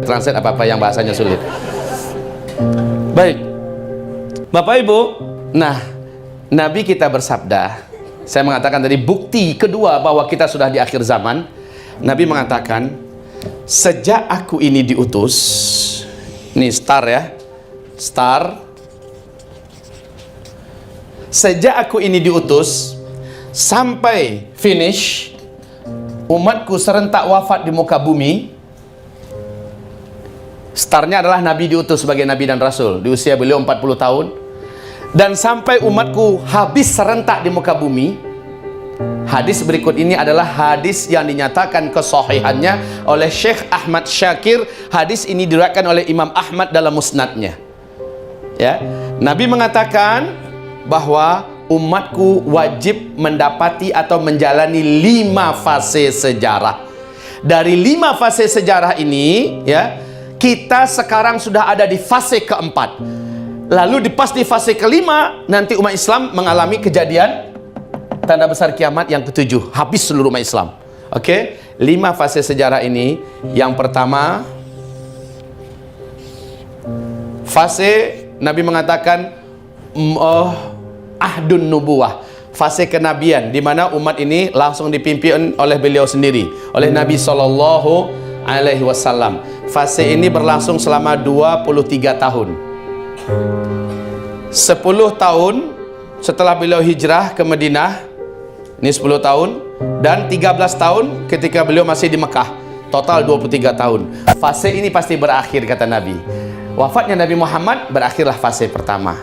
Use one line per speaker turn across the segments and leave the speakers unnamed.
translate apa-apa yang bahasanya sulit. Baik, Bapak Ibu, nah Nabi kita bersabda, saya mengatakan tadi bukti kedua bahwa kita sudah di akhir zaman. Nabi mengatakan, sejak aku ini diutus, ini star ya, star. Sejak aku ini diutus sampai finish, umatku serentak wafat di muka bumi. Startnya adalah Nabi diutus sebagai Nabi dan Rasul di usia beliau 40 tahun. Dan sampai umatku habis serentak di muka bumi. Hadis berikut ini adalah hadis yang dinyatakan kesahihannya oleh Syekh Ahmad Syakir. Hadis ini diriwayatkan oleh Imam Ahmad dalam musnadnya. Ya, Nabi mengatakan bahwa umatku wajib mendapati atau menjalani 5 fase sejarah. Dari 5 fase sejarah ini, ya, kita sekarang sudah ada di fase keempat. Lalu di fase kelima, nanti umat Islam mengalami kejadian tanda besar kiamat yang ketujuh. Habis seluruh umat Islam. Oke, 5 fase sejarah ini. Yang pertama, fase Nabi mengatakan ahdun nubuwah, fase kenabian, di mana umat ini langsung dipimpin oleh beliau sendiri, oleh Nabi Sallallahu Alaihi Wasallam. Fase ini berlangsung selama 23 tahun. 10 tahun setelah beliau hijrah ke Madinah, ini 10 tahun, dan 13 tahun ketika beliau masih di Mekah. Total 23 tahun. Fase ini pasti berakhir, kata Nabi. Wafatnya Nabi Muhammad, berakhirlah fase pertama.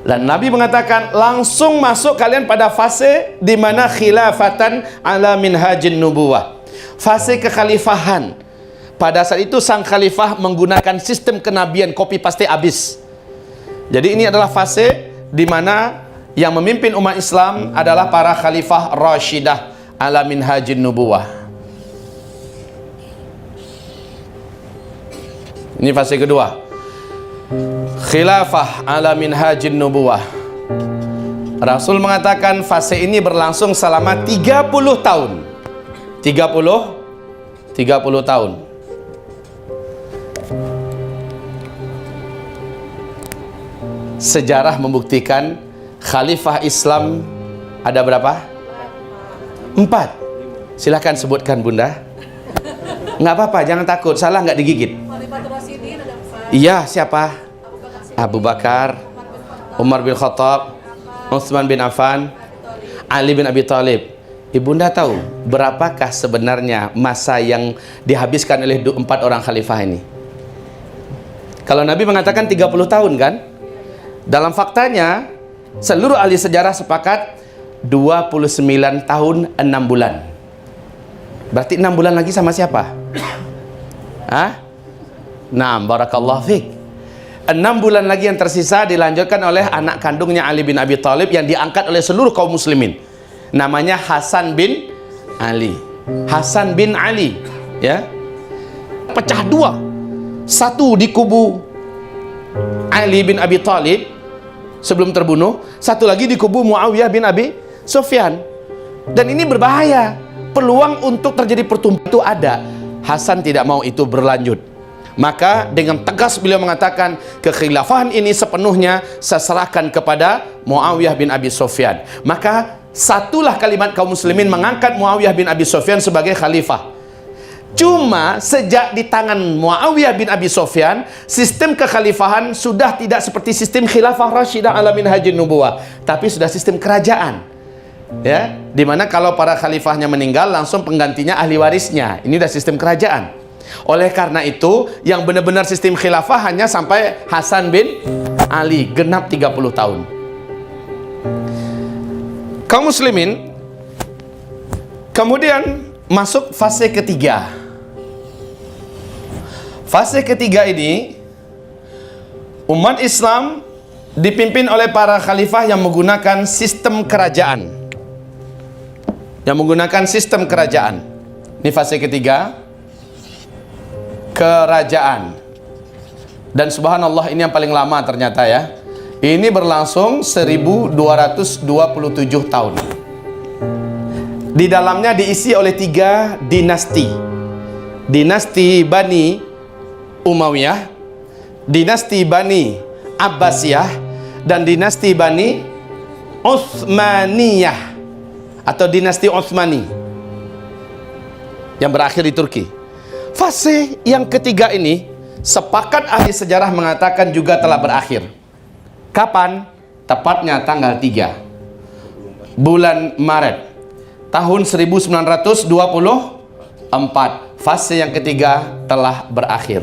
Dan Nabi mengatakan, langsung masuk kalian pada fase di mana khilafatan ala minhajin nubuwah. Fase kekhalifahan. Pada saat itu sang khalifah menggunakan sistem kenabian, copy paste habis. Jadi ini adalah fase di mana yang memimpin umat Islam adalah para khalifah Rashidah ala minhajin nubuwah. Ini fase kedua. Khilafah ala minhajin nubuwah. Rasul mengatakan fase ini berlangsung selama 30 tahun. 30 tahun. Sejarah membuktikan khalifah Islam ada berapa? 4. Silahkan sebutkan, Bunda. Nggak apa-apa, jangan takut. Salah nggak digigit. Iya, siapa? Abu Bakar, Umar bin Khattab, Utsman bin Affan, Ali bin Abi Thalib. Ibunda tahu berapakah sebenarnya masa yang dihabiskan oleh 4 orang khalifah ini? Kalau Nabi mengatakan 30 tahun kan? Dalam faktanya, seluruh ahli sejarah sepakat 29 tahun 6 bulan. Berarti 6 bulan lagi sama siapa? Hah? Nah, barakallahu fiik. 6 bulan lagi yang tersisa dilanjutkan oleh anak kandungnya Ali bin Abi Thalib yang diangkat oleh seluruh kaum muslimin. Namanya Hasan bin Ali. Hasan bin Ali, ya. Pecah 2. Satu di kubu Ali bin Abi Thalib sebelum terbunuh, satu lagi di kubu Muawiyah bin Abi Sufyan. Dan ini berbahaya. Peluang untuk terjadi pertumpahan itu ada. Hasan tidak mau itu berlanjut. Maka dengan tegas beliau mengatakan, kekhilafahan ini sepenuhnya saya serahkan kepada Muawiyah bin Abi Sufyan. Maka satulah kalimat kaum muslimin mengangkat Muawiyah bin Abi Sufyan sebagai khalifah. Cuma sejak di tangan Muawiyah bin Abi Sufyan, sistem kekhalifahan sudah tidak seperti sistem khilafah Rashidah ala minhajin nubuwah, tapi sudah sistem kerajaan. Ya, dimana kalau para khalifahnya meninggal, langsung penggantinya ahli warisnya. Ini sudah sistem kerajaan. Oleh karena itu, yang benar-benar sistem khilafah hanya sampai Hasan bin Ali, genap 30 tahun. Kaum muslimin kemudian masuk fase ketiga. Fase ketiga ini, umat Islam dipimpin oleh para khalifah yang menggunakan sistem kerajaan. Ini fase ketiga, kerajaan. Dan subhanallah, ini yang paling lama ternyata ya. Ini berlangsung 1227 tahun. Di dalamnya diisi oleh 3 dinasti. Dinasti Bani Umayyah, dinasti Bani Abbasiyah, dan dinasti Bani Utsmaniyah atau dinasti Utsmani yang berakhir di Turki. Fase yang ketiga ini sepakat ahli sejarah mengatakan juga telah berakhir. Kapan? Tepatnya tanggal 3 bulan Maret tahun 1924. Fase yang ketiga telah berakhir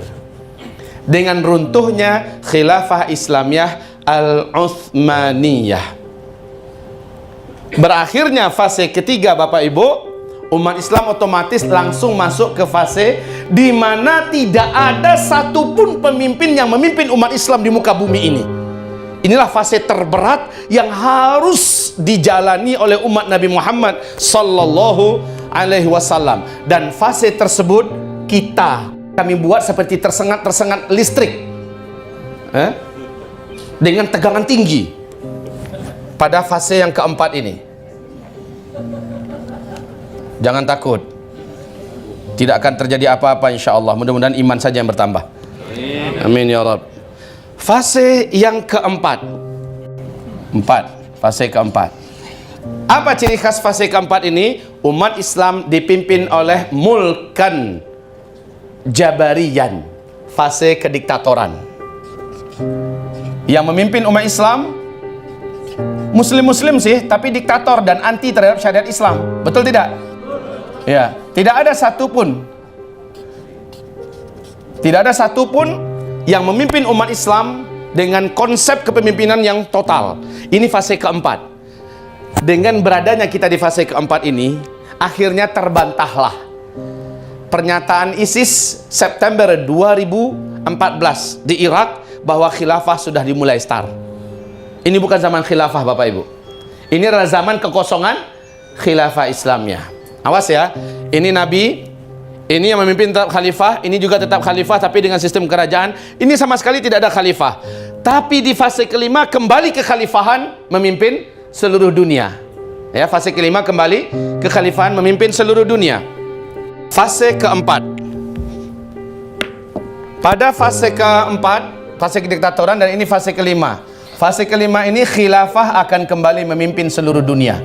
dengan runtuhnya Khilafah Islamiyah Al-Utsmaniyah. Berakhirnya fase ketiga, Bapak Ibu, umat Islam otomatis langsung masuk ke fase di mana tidak ada satupun pemimpin yang memimpin umat Islam di muka bumi ini. Inilah fase terberat yang harus dijalani oleh umat Nabi Muhammad sallallahu alaihi wasallam. Dan fase tersebut kami buat seperti tersengat listrik dengan tegangan tinggi pada fase yang keempat ini. Jangan takut, tidak akan terjadi apa-apa insya Allah. Mudah-mudahan iman saja yang bertambah. Amin ya Rabb. Fase yang keempat. Fase keempat. Apa ciri khas fase keempat ini? Umat Islam dipimpin oleh mulkan jabariyan, fase kediktatoran. Yang memimpin umat Islam muslim sih, tapi diktator dan anti terhadap syariat Islam. Betul tidak? Ya, tidak ada satupun yang memimpin umat Islam dengan konsep kepemimpinan yang total. Ini fase keempat. Dengan beradanya kita di fase keempat ini, akhirnya terbantahlah pernyataan ISIS September 2014 di Irak bahwa khilafah sudah dimulai start. Ini bukan zaman khilafah, Bapak Ibu. Ini adalah zaman kekosongan khilafah Islamiyah. Awas ya, ini Nabi, ini yang memimpin tetap khalifah, ini juga tetap khalifah tapi dengan sistem kerajaan. Ini sama sekali tidak ada khalifah. Tapi di fase kelima kembali ke khalifahan memimpin seluruh dunia. Ya, fase kelima kembali ke khalifahan memimpin seluruh dunia. Fase keempat. Pada fase keempat, fase kediktatoran, dan ini fase kelima. Fase kelima ini khilafah akan kembali memimpin seluruh dunia.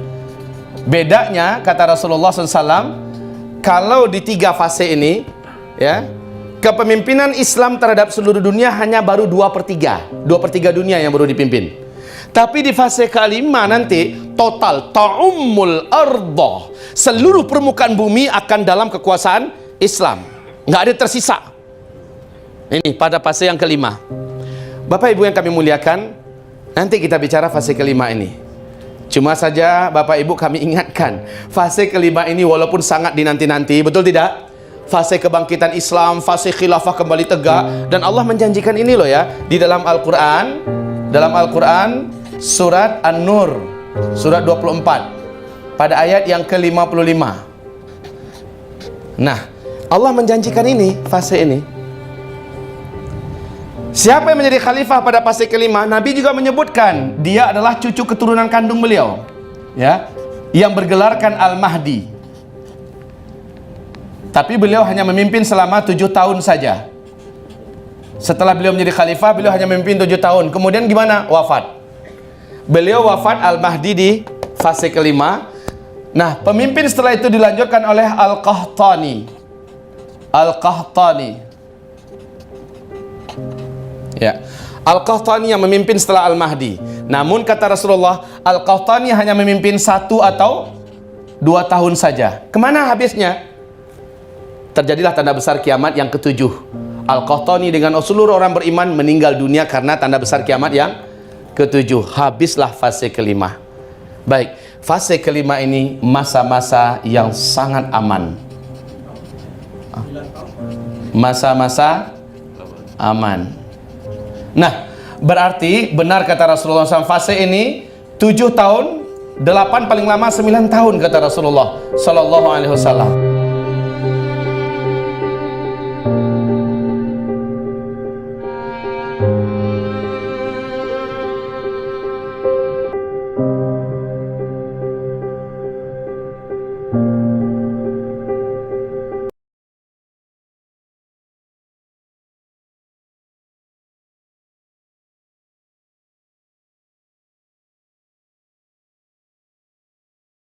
Bedanya, kata Rasulullah SAW, kalau di tiga fase ini, ya, kepemimpinan Islam terhadap seluruh dunia hanya baru 2/3. 2/3 dunia yang baru dipimpin. Tapi di fase kelima nanti, total, ta'ummul ardah, seluruh permukaan bumi akan dalam kekuasaan Islam. Nggak ada tersisa. Ini pada fase yang kelima. Bapak Ibu yang kami muliakan, nanti kita bicara fase kelima ini. Cuma saja Bapak Ibu kami ingatkan, fase kelima ini walaupun sangat dinanti-nanti, betul tidak? Fase kebangkitan Islam, fase khilafah kembali tegak, dan Allah menjanjikan ini loh ya, di dalam Al-Quran, surat An-Nur, surat 24, pada ayat yang ke-55. Nah, Allah menjanjikan ini, fase ini. Siapa yang menjadi khalifah pada fase kelima? Nabi juga menyebutkan dia adalah cucu keturunan kandung beliau, ya, yang bergelarkan Al-Mahdi. Tapi beliau hanya memimpin selama 7 tahun saja. Setelah beliau menjadi khalifah, beliau hanya memimpin 7 tahun. Kemudian gimana? Wafat. Beliau wafat, Al-Mahdi di fase kelima. Nah, pemimpin setelah itu dilanjutkan oleh Al-Qahtani. Ya, Al-Qahtani yang memimpin setelah Al-Mahdi. Namun kata Rasulullah, Al-Qahtani hanya memimpin 1 atau 2 tahun saja. Kemana habisnya? Terjadilah tanda besar kiamat yang ke-7. Al-Qahtani dengan seluruh orang beriman meninggal dunia karena tanda besar kiamat yang ke-7. Habislah fase kelima. Baik, fase kelima ini masa-masa yang sangat aman. Masa-masa aman. Nah, berarti benar kata Rasulullah SAW, fase ini 7 tahun, 8 paling lama 9 tahun kata Rasulullah Sallallahu Alaihi Wasallam.